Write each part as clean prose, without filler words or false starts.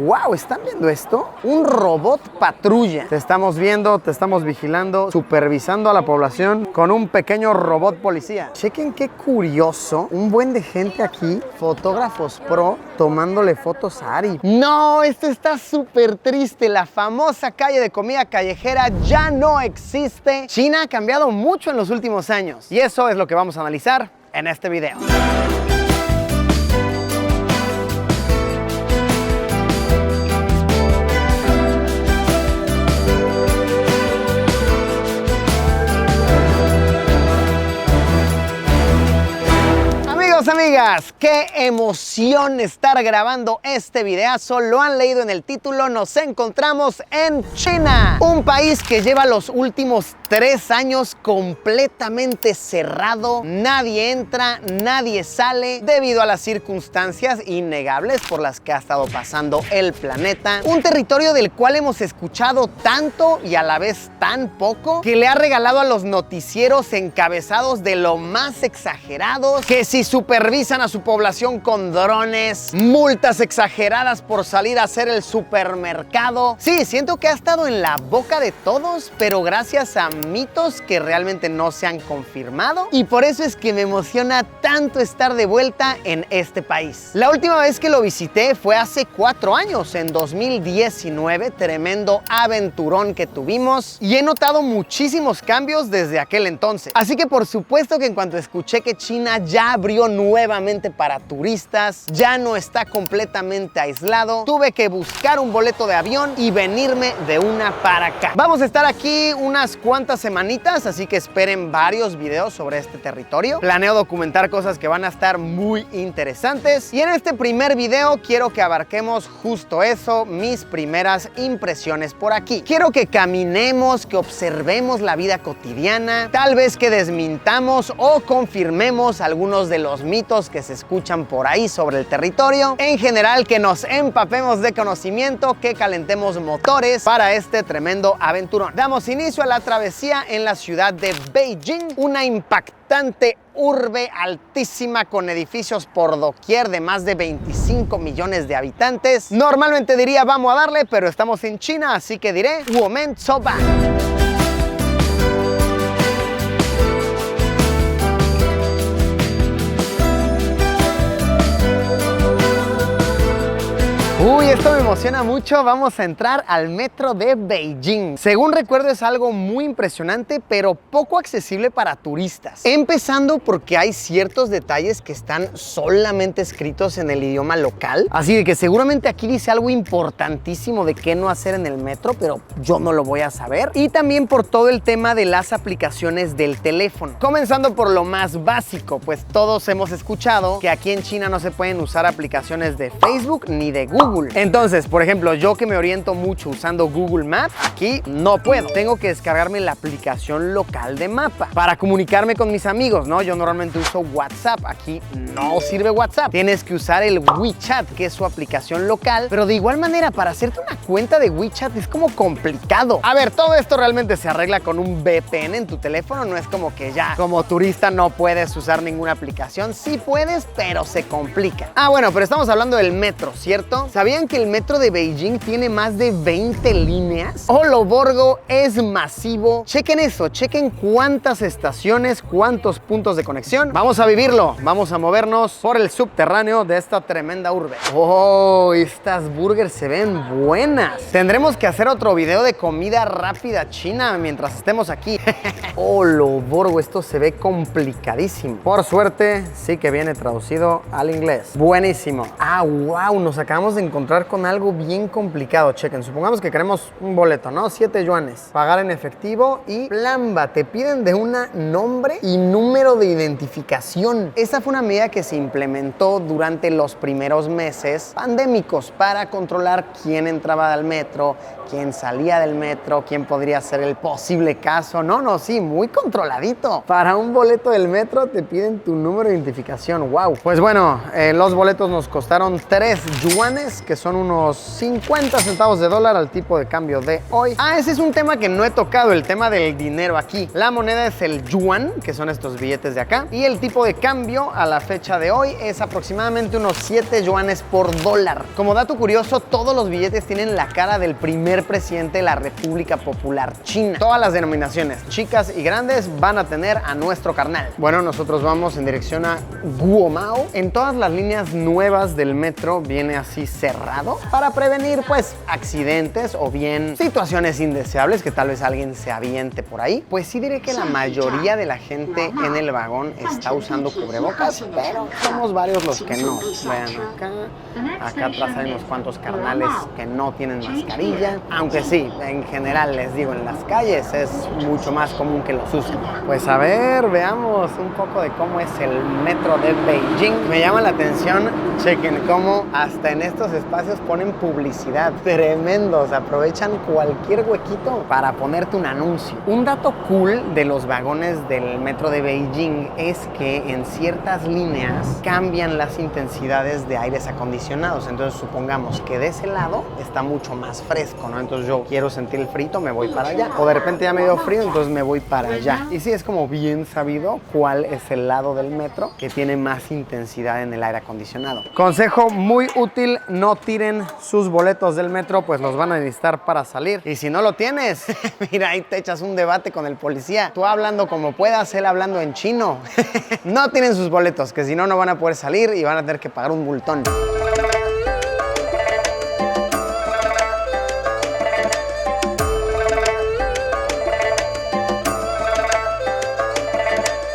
wow, ¿están viendo esto? Un robot patrulla. Te estamos viendo, te estamos vigilando, supervisando a la población con un pequeño robot policía. Chequen qué curioso, un buen de gente aquí, fotógrafos pro, tomándole fotos a Ari. No, esto está súper triste. La famosa calle de comida callejera ya no existe. China ha cambiado mucho en los últimos años y eso es lo que vamos a analizar en este video. Amigas, qué emoción estar grabando este videazo. Lo han leído en el título, nos encontramos en China, un país que lleva los últimos 3 años completamente cerrado. Nadie entra, nadie sale debido a las circunstancias innegables por las que ha estado pasando el planeta. Un territorio del cual hemos escuchado tanto y a la vez tan poco, que le ha regalado a los noticieros encabezados de lo más exagerados, que si supervisan a su población con drones, multas exageradas por salir a hacer el supermercado. Sí, siento que ha estado en la boca de todos, pero gracias a mitos que realmente no se han confirmado, y por eso es que me emociona tanto estar de vuelta en este país. La última vez que lo visité fue hace 4 años, en 2019, tremendo aventurón que tuvimos, y he notado muchísimos cambios desde aquel entonces. Así que por supuesto que en cuanto escuché que China ya abrió nuevamente para turistas, ya no está completamente aislado, tuve que buscar un boleto de avión y venirme de una para acá. Vamos a estar aquí unas cuantas semanitas, así que esperen varios videos sobre este territorio. Planeo documentar cosas que van a estar muy interesantes, y en este primer video quiero que abarquemos justo eso, mis primeras impresiones por aquí. Quiero que caminemos, que observemos la vida cotidiana, tal vez que desmintamos o confirmemos algunos de los mitos que se escuchan por ahí sobre el territorio. En general, que nos empapemos de conocimiento, que calentemos motores para este tremendo aventurón. Damos inicio a la travesía en la ciudad de Beijing, una impactante urbe altísima con edificios por doquier de más de 25 millones de habitantes. Normalmente diría vamos a darle, pero estamos en China, así que diré women so bad. Uy, esto me emociona mucho. Vamos a entrar al metro de Beijing. Según recuerdo, es algo muy impresionante, pero poco accesible para turistas. Empezando porque hay ciertos detalles que están solamente escritos en el idioma local. Así de que seguramente aquí dice algo importantísimo de qué no hacer en el metro, pero yo no lo voy a saber. Y también por todo el tema de las aplicaciones del teléfono. Comenzando por lo más básico, pues todos hemos escuchado que aquí en China no se pueden usar aplicaciones de Facebook ni de Google. Entonces, por ejemplo, yo que me oriento mucho usando Google Maps, aquí no puedo. Tengo que descargarme la aplicación local de mapa para comunicarme con mis amigos, ¿no? Yo normalmente uso WhatsApp, aquí no sirve WhatsApp. Tienes que usar el WeChat, que es su aplicación local, pero de igual manera, para hacerte una cuenta de WeChat es como complicado. A ver, todo esto realmente se arregla con un VPN en tu teléfono, no es como que ya como turista no puedes usar ninguna aplicación. Sí puedes, pero se complica. Ah, bueno, pero estamos hablando del metro, ¿cierto? ¿Sabían que el metro de Beijing tiene más de 20 líneas? Oloborgo es masivo. Chequen eso, chequen cuántas estaciones, cuántos puntos de conexión. Vamos a vivirlo, vamos a movernos por el subterráneo de esta tremenda urbe. Oh, estas burgers se ven buenas. Tendremos que hacer otro video de comida rápida china mientras estemos aquí. Oloborgo, esto se ve complicadísimo. Por suerte, sí que viene traducido al inglés. Buenísimo. Ah, wow, nos acabamos de encontrar con algo bien complicado. Chequen, supongamos que queremos un boleto, ¿no? 7 yuanes. Pagar en efectivo y plamba. Te piden de un nombre y número de identificación. Esta fue una medida que se implementó durante los primeros meses pandémicos para controlar quién entraba al metro, quién salía del metro, quién podría ser el posible caso. No, sí, muy controladito. Para un boleto del metro te piden tu número de identificación. Wow. Pues bueno, los boletos nos costaron 3 yuanes, dólares, que son unos 50 centavos de dólar al tipo de cambio de hoy. Ah, ese es un tema que no he tocado, el tema del dinero aquí. La moneda es el yuan, que son estos billetes de acá, y el tipo de cambio a la fecha de hoy es aproximadamente unos 7 yuanes por dólar. Como dato curioso, todos los billetes tienen la cara del primer presidente de la República Popular China. Todas las denominaciones, chicas y grandes, van a tener a nuestro carnal. Bueno, nosotros vamos en dirección a Guomao. En todas las líneas nuevas del metro viene así cerrado para prevenir pues accidentes o bien situaciones indeseables que tal vez alguien se aviente por ahí. Pues sí diré que la mayoría de la gente en el vagón está usando cubrebocas, pero somos varios los que no. Vean acá atrás hay unos cuantos carnales que no tienen mascarilla, aunque sí, en general les digo, en las calles es mucho más común que los usen. Pues a ver, veamos un poco de cómo es el metro de Beijing. Me llama la atención, chequen cómo hasta en estos espacios ponen publicidad. Tremendos, aprovechan cualquier huequito para ponerte un anuncio. Un dato cool de los vagones del metro de Beijing es que en ciertas líneas cambian las intensidades de aires acondicionados. Entonces supongamos que de ese lado está mucho más fresco, ¿no? Entonces yo quiero sentir el frito, me voy para allá. O de repente ya me dio frío, entonces me voy para allá. Y sí, es como bien sabido cuál es el lado del metro que tiene más intensidad en el aire acondicionado. Consejo muy útil, no tiren sus boletos del metro, pues los van a necesitar para salir. Y si no lo tienes, mira, ahí te echas un debate con el policía. Tú hablando como puedas, él hablando en chino. No tienen sus boletos, que si no, no van a poder salir y van a tener que pagar un multón.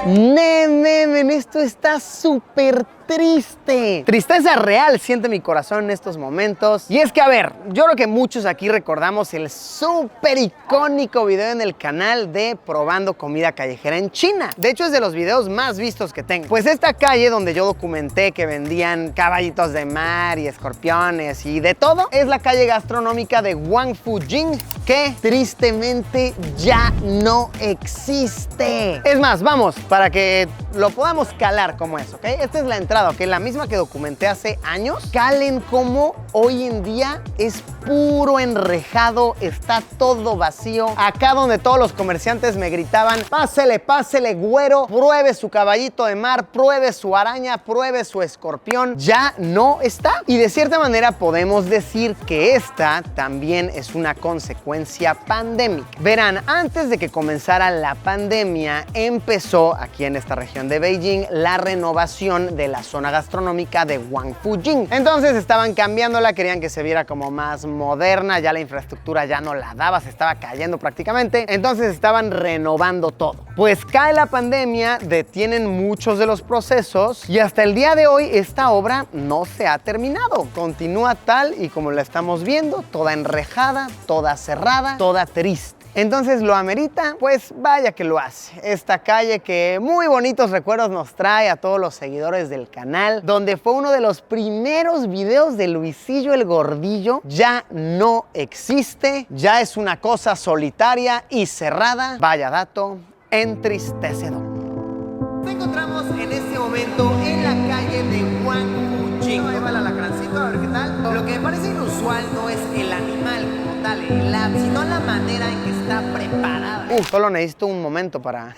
Men, esto está súper triste. Tristeza real siente mi corazón en estos momentos. Y es que, a ver, yo creo que muchos aquí recordamos el súper icónico video en el canal de probando comida callejera en China. De hecho, es de los videos más vistos que tengo. Pues esta calle donde yo documenté que vendían caballitos de mar y escorpiones y de todo, es la calle gastronómica de Wangfujing, que tristemente ya no existe. Es más, vamos, para que lo podamos calar como es, ¿ok? Esta es la entrada, ¿ok? La misma que documenté hace años. Calen como hoy en día es puro enrejado, está todo vacío. Acá donde todos los comerciantes me gritaban, pásele, pásele, güero, pruebe su caballito de mar, pruebe su araña, pruebe su escorpión, ya no está. Y de cierta manera podemos decir que esta también es una consecuencia pandémica. Verán, antes de que comenzara la pandemia, empezó aquí en esta región de Beijing la renovación de la zona gastronómica de Wangfujing. Entonces estaban cambiándola, querían que se viera como más moderna, ya la infraestructura ya no la daba, se estaba cayendo prácticamente, entonces estaban renovando todo. Pues cae la pandemia, detienen muchos de los procesos y hasta el día de hoy esta obra no se ha terminado. Continúa tal y como la estamos viendo, toda enrejada, toda cerrada, toda triste. Entonces, ¿lo amerita? Pues vaya que lo hace. Esta calle que muy bonitos recuerdos nos trae a todos los seguidores del canal, donde fue uno de los primeros videos de Luisillo el Gordillo, ya no existe, ya es una cosa solitaria y cerrada. Vaya dato entristecedor. Nos encontramos en este momento en la calle de Wangfujing. Ahí va el alacrancito, a ver qué tal. Lo que me parece inusual no es el animal como tal, el ave, sino la manera en que está preparada. Solo necesito un momento para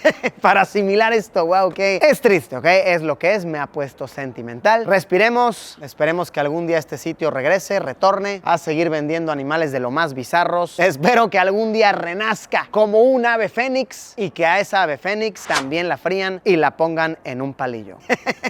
asimilar esto. Wow, ok. Es triste, ok. Es lo que es, me ha puesto sentimental. Respiremos, esperemos que algún día este sitio regrese, retorne a seguir vendiendo animales de lo más bizarros. Espero que algún día renazca como un ave fénix y que a esa ave fénix también la frían y la pongan en un palillo.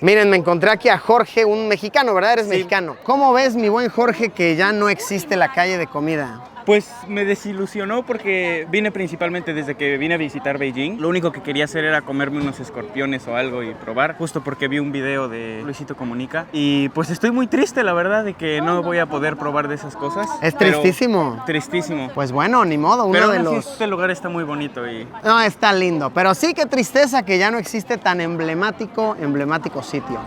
Miren, me encontré aquí a Jorge, un mexicano, ¿verdad? Eres mexicano. ¿Cómo ves, mi buen Jorge, que ya no existe la calle de comida? Pues me desilusionó porque vine principalmente desde que vine a visitar Beijing. Lo único que quería hacer era comerme unos escorpiones o algo y probar, justo porque vi un video de Luisito Comunica. Y pues estoy muy triste, la verdad, de que no voy a poder probar de esas cosas. Es tristísimo. Tristísimo. Pues bueno, ni modo, pero este lugar está muy bonito y... No, está lindo, pero sí que tristeza que ya no existe tan emblemático sitio.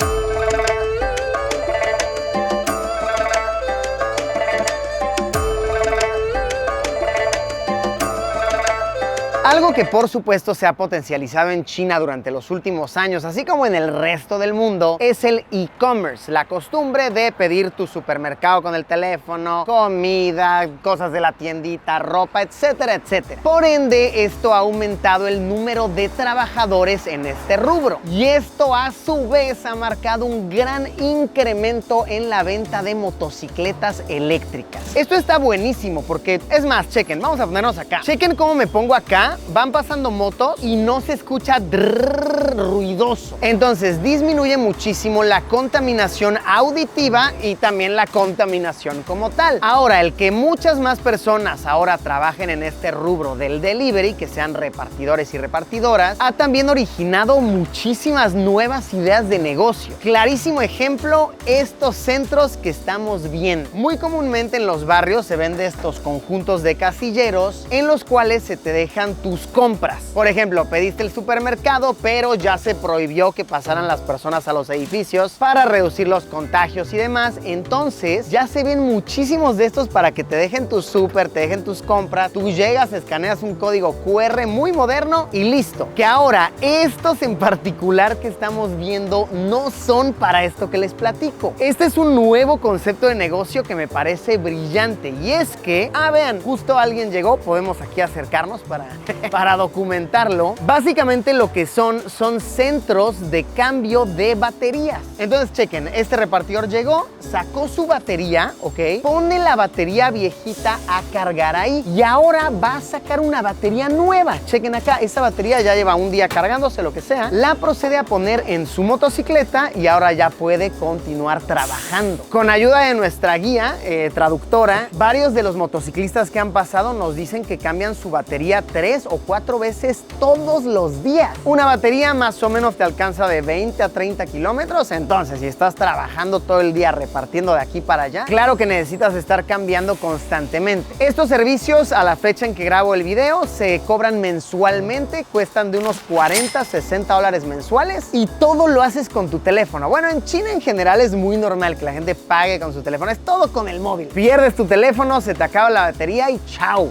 Algo que por supuesto se ha potencializado en China durante los últimos años, así como en el resto del mundo, es el e-commerce, la costumbre de pedir tu supermercado con el teléfono, comida, cosas de la tiendita, ropa, etcétera, etcétera. Por ende, esto ha aumentado el número de trabajadores en este rubro y esto a su vez ha marcado un gran incremento en la venta de motocicletas eléctricas. Esto está buenísimo porque, es más, chequen, vamos a ponernos acá. Chequen cómo me pongo acá, van pasando motos y no se escucha ruidoso. Entonces disminuye muchísimo la contaminación auditiva y también la contaminación como tal. Ahora, el que muchas más personas ahora trabajen en este rubro del delivery, que sean repartidores y repartidoras, ha también originado muchísimas nuevas ideas de negocio. Clarísimo ejemplo, estos centros que estamos viendo. Muy comúnmente en los barrios se venden estos conjuntos de casilleros en los cuales se te dejan tus compras. Por ejemplo, pediste el supermercado, pero ya se prohibió que pasaran las personas a los edificios para reducir los contagios y demás. Entonces ya se ven muchísimos de estos para que te dejen tu súper, te dejen tus compras. Tú llegas, escaneas un código QR muy moderno y listo. Que ahora estos en particular que estamos viendo no son para esto que les platico. Este es un nuevo concepto de negocio que me parece brillante y es que, vean, justo alguien llegó, podemos aquí acercarnos para documentarlo. Básicamente lo que son centros de cambio de baterías. Entonces chequen, este repartidor llegó, sacó su batería, ¿ok? Pone la batería viejita a cargar ahí y ahora va a sacar una batería nueva. Chequen acá, esa batería ya lleva un día cargándose, lo que sea. La procede a poner en su motocicleta y ahora ya puede continuar trabajando. Con ayuda de nuestra guía traductora, varios de los motociclistas que han pasado nos dicen que cambian su batería 3 o 4 veces todos los días. Una batería más o menos te alcanza de 20 a 30 kilómetros. Entonces, si estás trabajando todo el día repartiendo de aquí para allá, claro que necesitas estar cambiando constantemente. Estos servicios, a la fecha en que grabo el video, se cobran mensualmente, cuestan de unos 40, 60 dólares mensuales y todo lo haces con tu teléfono. Bueno, en China en general es muy normal que la gente pague con su teléfono, es todo con el móvil. Pierdes tu teléfono, se te acaba la batería y chao,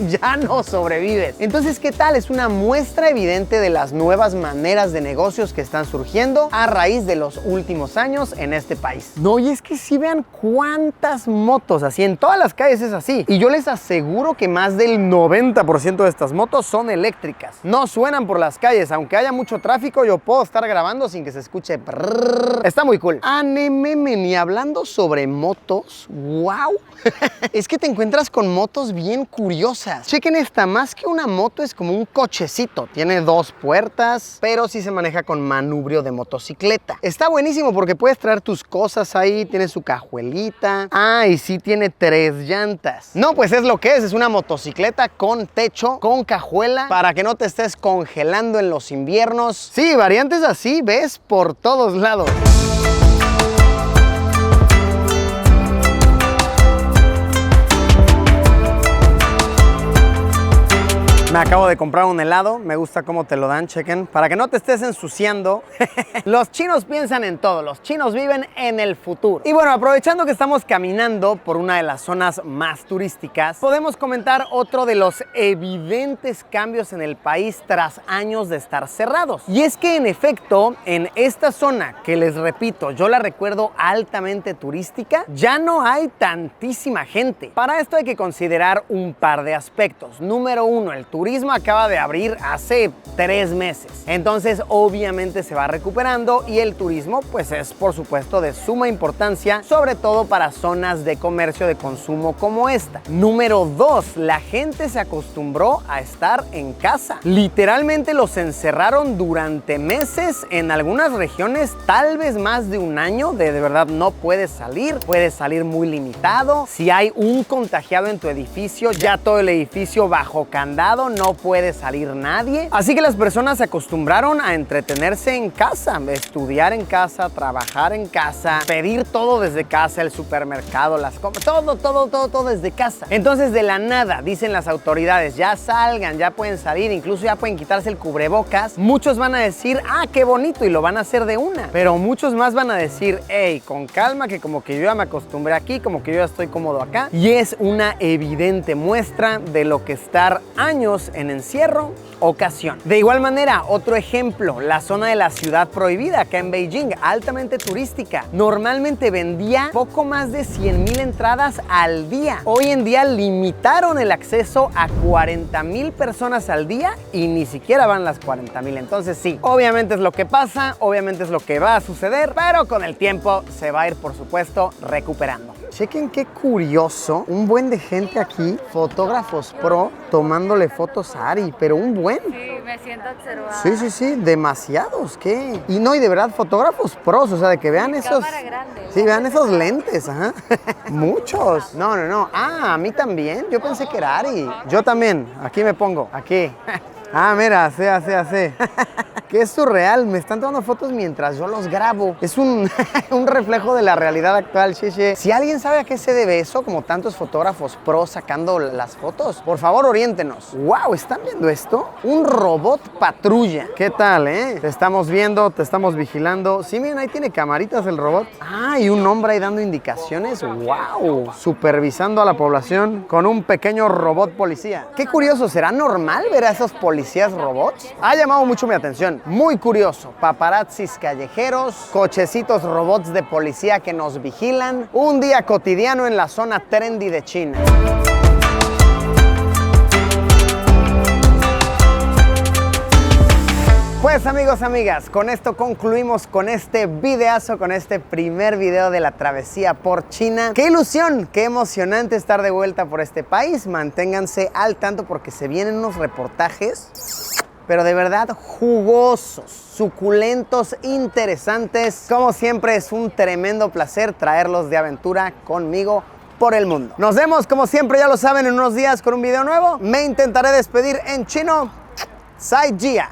ya no sobrevives. Entonces, ¿qué tal? Es una muestra evidente de las nuevas maneras de negocios que están surgiendo a raíz de los últimos años en este país. No, y es que sí, vean cuántas motos, así en todas las calles es así. Y yo les aseguro que más del 90% de estas motos son eléctricas. No suenan por las calles, aunque haya mucho tráfico, yo puedo estar grabando sin que se escuche. Está muy cool. Ni hablando sobre motos, wow. Es que te encuentras con motos bien curiosas. Chequen esta, más que una moto es como un cochecito. Tiene 2 puertas, pero sí se maneja con manubrio de motocicleta. Está buenísimo porque puedes traer tus cosas ahí, tiene su cajuelita. Y sí tiene 3 llantas. No, pues es lo que es una motocicleta con techo, con cajuela, para que no te estés congelando en los inviernos. Sí, variantes así ves por todos lados. Me acabo de comprar un helado, me gusta cómo te lo dan, chequen, para que no te estés ensuciando. Los chinos piensan en todo, los chinos viven en el futuro. Y bueno, aprovechando que estamos caminando por una de las zonas más turísticas, podemos comentar otro de los evidentes cambios en el país tras años de estar cerrados. Y es que en efecto, en esta zona, que les repito, yo la recuerdo altamente turística, ya no hay tantísima gente. Para esto hay que considerar un par de aspectos. Número 1, el turismo acaba de abrir hace 3 meses. Entonces, obviamente se va recuperando y el turismo, pues es por supuesto de suma importancia, sobre todo para zonas de comercio de consumo como esta. Número 2, la gente se acostumbró a estar en casa. Literalmente los encerraron durante meses, en algunas regiones tal vez más de un año, de verdad no puedes salir muy limitado. Si hay un contagiado en tu edificio, ya todo el edificio bajo candado, no puede salir nadie. Así que las personas se acostumbraron a entretenerse en casa, estudiar en casa, trabajar en casa, pedir todo desde casa, el supermercado, las compras, todo desde casa. Entonces, de la nada, dicen las autoridades, ya salgan, ya pueden salir, incluso ya pueden quitarse el cubrebocas. Muchos van a decir, qué bonito, y lo van a hacer de una. Pero muchos más van a decir, hey, con calma, que como que yo ya me acostumbré aquí, como que yo ya estoy cómodo acá. Y es una evidente muestra de lo que estar años años en encierro, ocasión. De igual manera, otro ejemplo, la zona de la ciudad prohibida acá en Beijing, altamente turística. Normalmente vendía poco más de 100,000 entradas al día. Hoy en día limitaron el acceso a 40,000 personas al día y ni siquiera van las 40,000. Entonces sí, obviamente es lo que pasa, obviamente es lo que va a suceder, pero con el tiempo se va a ir, por supuesto, recuperando. Chequen qué curioso, un buen de gente aquí, fotógrafos pro, tomándole fotos a Ari, pero un buen. Sí, me siento observada. Sí, demasiados, ¿qué? Y no, y de verdad, fotógrafos pros, o sea, de que vean esos... Cámara grande. Sí, vean esos lentes, ajá. Muchos. No. Ah, a mí también, yo pensé que era Ari. Yo también, aquí me pongo, aquí. Ah, mira, así. Qué surreal, me están tomando fotos mientras yo los grabo. Es un reflejo de la realidad actual, cheche. Si alguien sabe a qué se debe eso, como tantos fotógrafos pro sacando las fotos, por favor, oriéntenos. ¡Wow! ¿Están viendo esto? Un robot patrulla. ¿Qué tal, Te estamos viendo, te estamos vigilando. Sí, miren, ahí tiene camaritas el robot. Ah, y un hombre ahí dando indicaciones. ¡Wow! Supervisando a la población con un pequeño robot policía. Qué curioso, ¿será normal ver a esos policías robots? Ha llamado mucho mi atención. Muy curioso, paparazzis callejeros, cochecitos robots de policía que nos vigilan, un día cotidiano en la zona trendy de China. Pues amigos, amigas, con esto concluimos con este videazo, con este primer video de la travesía por China. ¡Qué ilusión! ¡Qué emocionante estar de vuelta por este país! Manténganse al tanto porque se vienen unos reportajes, pero de verdad jugosos, suculentos, interesantes. Como siempre, es un tremendo placer traerlos de aventura conmigo por el mundo. Nos vemos, como siempre, ya lo saben, en unos días con un video nuevo. Me intentaré despedir en chino. Sai Jia.